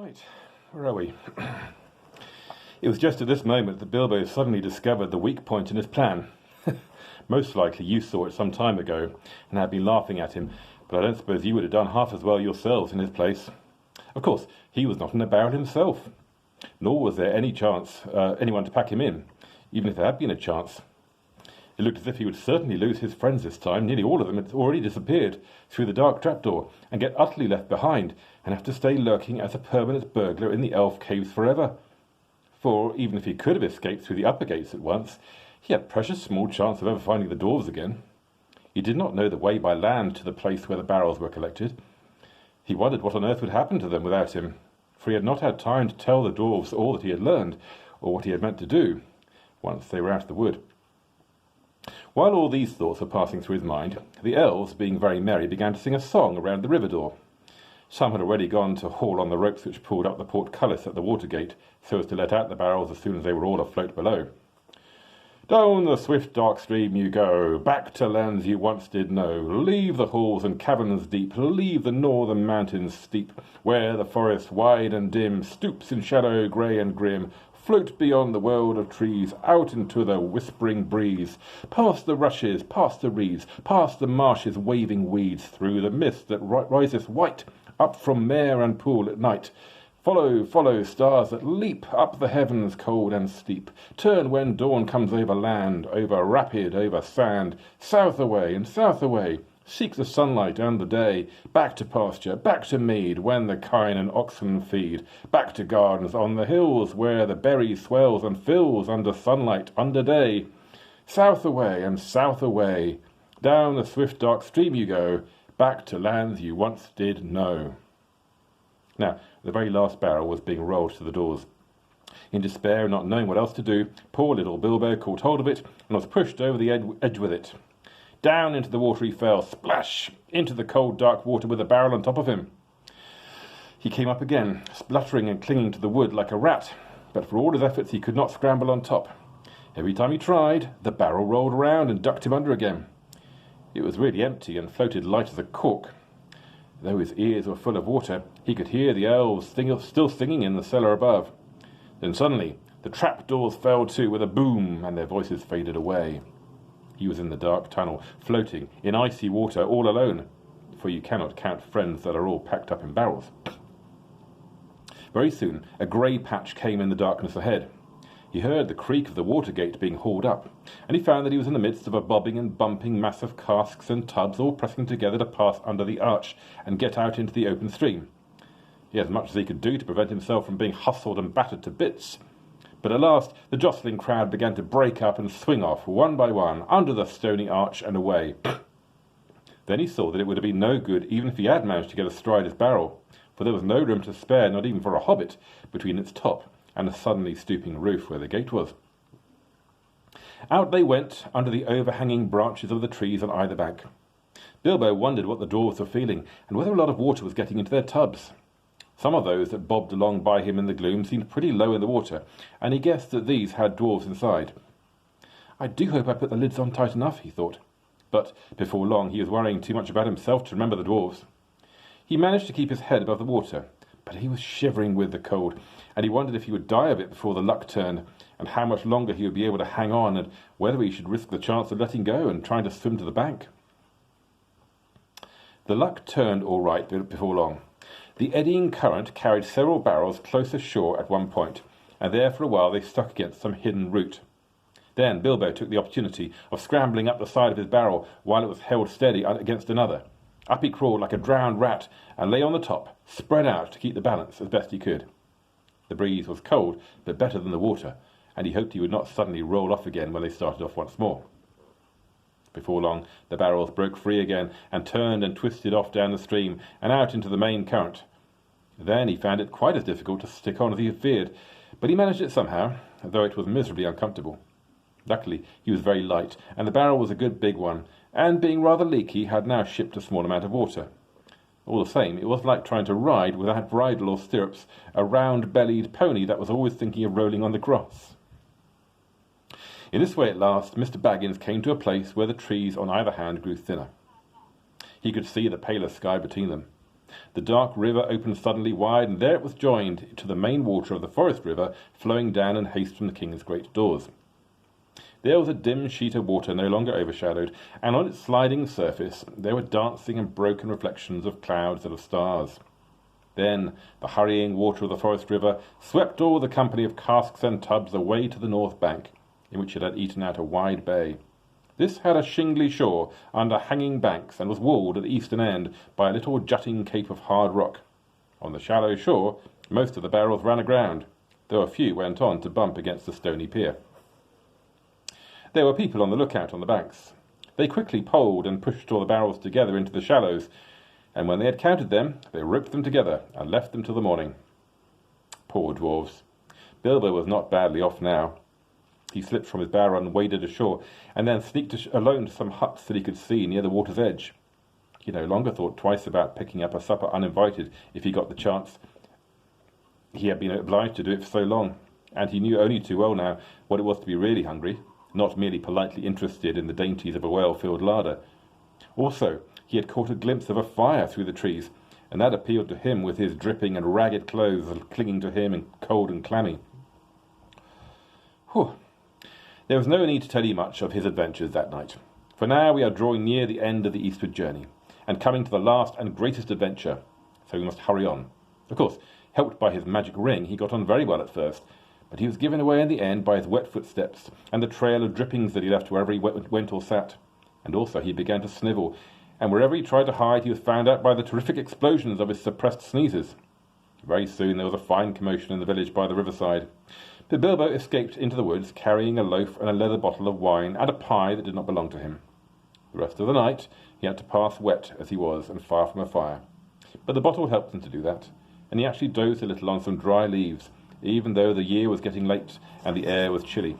Right, where are we? It was just at this moment that Bilbo suddenly discovered the weak point in his plan. Most likely you saw it some time ago and had been laughing at him, but I don't suppose you would have done half as well yourselves in his place. Of course, he was not in a barrel himself, nor was there any chance anyone to pack him in, even if there had been a chance. It looked as if he would certainly lose his friends this time. Nearly all of them had already disappeared through the dark trapdoor and get utterly left behind and have to stay lurking as a permanent burglar in the elf caves forever. For even if he could have escaped through the upper gates at once, he had precious small chance of ever finding the dwarves again. He did not know the way by land to the place where the barrels were collected. He wondered what on earth would happen to them without him, for he had not had time to tell the dwarves all that he had learned, or what he had meant to do, once they were out of the wood. While all these thoughts were passing through his mind, the elves, being very merry, began to sing a song around the river door. Some had already gone to haul on the ropes which pulled up the portcullis at the water gate, so as to let out the barrels as soon as they were all afloat below. Down the swift dark stream you go, back to lands you once did know. Leave the halls and caverns deep, leave the northern mountains steep, where the forest wide and dim stoops in shadow grey and grim. Float beyond the world of trees, out into the whispering breeze, past the rushes, past the reeds, past the marshes' waving weeds, through the mist that riseth white up from mere and pool at night. Follow, follow, stars that leap up the heavens cold and steep. Turn when dawn comes over land, over rapid, over sand. South away and south away. Seek the sunlight and the day. Back to pasture, back to mead, when the kine and oxen feed. Back to gardens on the hills, where the berry swells and fills under sunlight, under day. South away and south away. Down the swift dark stream you go, back to lands you once did know. Now, the very last barrel was being rolled to the doors. In despair, not knowing what else to do, poor little Bilbo caught hold of it and was pushed over the edge with it. Down into the water he fell, splash, into the cold dark water with the barrel on top of him. He came up again, spluttering and clinging to the wood like a rat, but for all his efforts he could not scramble on top. Every time he tried, the barrel rolled around and ducked him under again. It was really empty and floated light as a cork. Though his ears were full of water, he could hear the elves still singing in the cellar above. Then suddenly the trapdoors fell to with a boom, and their voices faded away. He was in the dark tunnel, floating in icy water, all alone, for you cannot count friends that are all packed up in barrels. Very soon a grey patch came in the darkness ahead. He heard the creak of the water gate being hauled up, and he found that he was in the midst of a bobbing and bumping mass of casks and tubs, all pressing together to pass under the arch and get out into the open stream. He had as much as he could do to prevent himself from being hustled and battered to bits. But at last the jostling crowd began to break up and swing off, one by one, under the stony arch and away. Then he saw that it would have been no good even if he had managed to get astride his barrel, for there was no room to spare, not even for a hobbit, between its top and the suddenly stooping roof where the gate was. Out they went under the overhanging branches of the trees on either bank. Bilbo wondered what the dwarves were feeling, and whether a lot of water was getting into their tubs. Some of those that bobbed along by him in the gloom seemed pretty low in the water, and he guessed that these had dwarves inside. I do hope I put the lids on tight enough, he thought. But before long he was worrying too much about himself to remember the dwarves. He managed to keep his head above the water, but he was shivering with the cold, and he wondered if he would die of it before the luck turned, and how much longer he would be able to hang on, and whether he should risk the chance of letting go and trying to swim to the bank. The luck turned all right before long. The eddying current carried several barrels close ashore at one point, and there for a while they stuck against some hidden root. Then Bilbo took the opportunity of scrambling up the side of his barrel while it was held steady against another. Up he crawled like a drowned rat and lay on the top, spread out to keep the balance as best he could. The breeze was cold, but better than the water, and he hoped he would not suddenly roll off again when they started off once more. Before long, the barrels broke free again and turned and twisted off down the stream and out into the main current. Then he found it quite as difficult to stick on as he had feared, but he managed it somehow, though it was miserably uncomfortable. Luckily, he was very light, and the barrel was a good big one, and being rather leaky, had now shipped a small amount of water. All the same, it was like trying to ride, without bridle or stirrups, a round-bellied pony that was always thinking of rolling on the grass. In this way at last, Mr. Baggins came to a place where the trees on either hand grew thinner. He could see the paler sky between them. The dark river opened suddenly wide, and there it was joined to the main water of the forest river, flowing down in haste from the king's great doors. There was a dim sheet of water no longer overshadowed, and on its sliding surface there were dancing and broken reflections of clouds and of stars. Then the hurrying water of the forest river swept all the company of casks and tubs away to the north bank, in which it had eaten out a wide bay. This had a shingly shore under hanging banks, and was walled at the eastern end by a little jutting cape of hard rock. On the shallow shore most of the barrels ran aground, though a few went on to bump against the stony pier. There were people on the lookout on the banks. They quickly poled and pushed all the barrels together into the shallows, and when they had counted them, they roped them together and left them till the morning. Poor dwarves! Bilbo was not badly off now. He slipped from his barrow and waded ashore, and then sneaked alone to some huts that he could see near the water's edge. He no longer thought twice about picking up a supper uninvited if he got the chance. He had been obliged to do it for so long, and he knew only too well now what it was to be really hungry, not merely politely interested in the dainties of a well-filled larder. Also, he had caught a glimpse of a fire through the trees, and that appealed to him with his dripping and ragged clothes clinging to him and cold and clammy. Whew. There was no need to tell you much of his adventures that night, for now we are drawing near the end of the eastward journey, and coming to the last and greatest adventure, so we must hurry on. Of course, helped by his magic ring, he got on very well at first, but he was given away in the end by his wet footsteps and the trail of drippings that he left wherever he went or sat, and also he began to snivel, and wherever he tried to hide he was found out by the terrific explosions of his suppressed sneezes. Very soon there was a fine commotion in the village by the riverside. But Bilbo escaped into the woods, carrying a loaf and a leather bottle of wine and a pie that did not belong to him. The rest of the night he had to pass wet as he was and far from a fire. But the bottle helped him to do that, and he actually dozed a little on some dry leaves, even though the year was getting late and the air was chilly.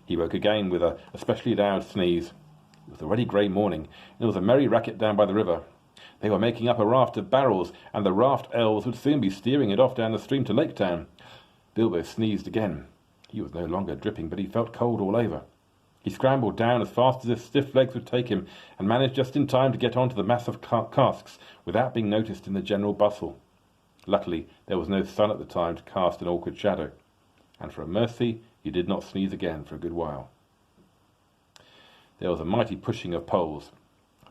He woke again with a especially loud sneeze. It was already grey morning, and there was a merry racket down by the river. They were making up a raft of barrels, and the raft elves would soon be steering it off down the stream to Lake Town. Bilbo sneezed again. He was no longer dripping, but he felt cold all over. He scrambled down as fast as his stiff legs would take him, and managed just in time to get onto the mass of casks without being noticed in the general bustle. Luckily, there was no sun at the time to cast an awkward shadow, and for a mercy he did not sneeze again for a good while. There was a mighty pushing of poles.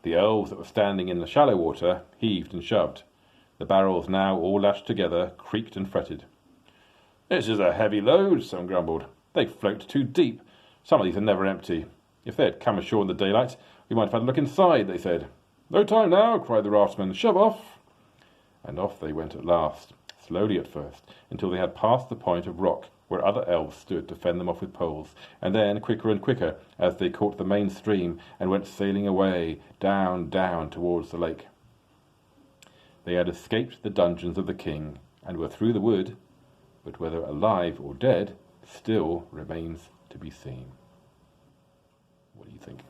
The elves that were standing in the shallow water heaved and shoved. The barrels, now all lashed together, creaked and fretted. "This is a heavy load," some grumbled. "They float too deep. Some of these are never empty. If they had come ashore in the daylight, we might have had a look inside," they said. "No time now," cried the raftsman. "Shove off." And off they went at last, slowly at first, until they had passed the point of rock where other elves stood to fend them off with poles, and then quicker and quicker as they caught the main stream and went sailing away, down, down towards the lake. They had escaped the dungeons of the king and were through the wood, but whether alive or dead still remains to be seen. What do you think?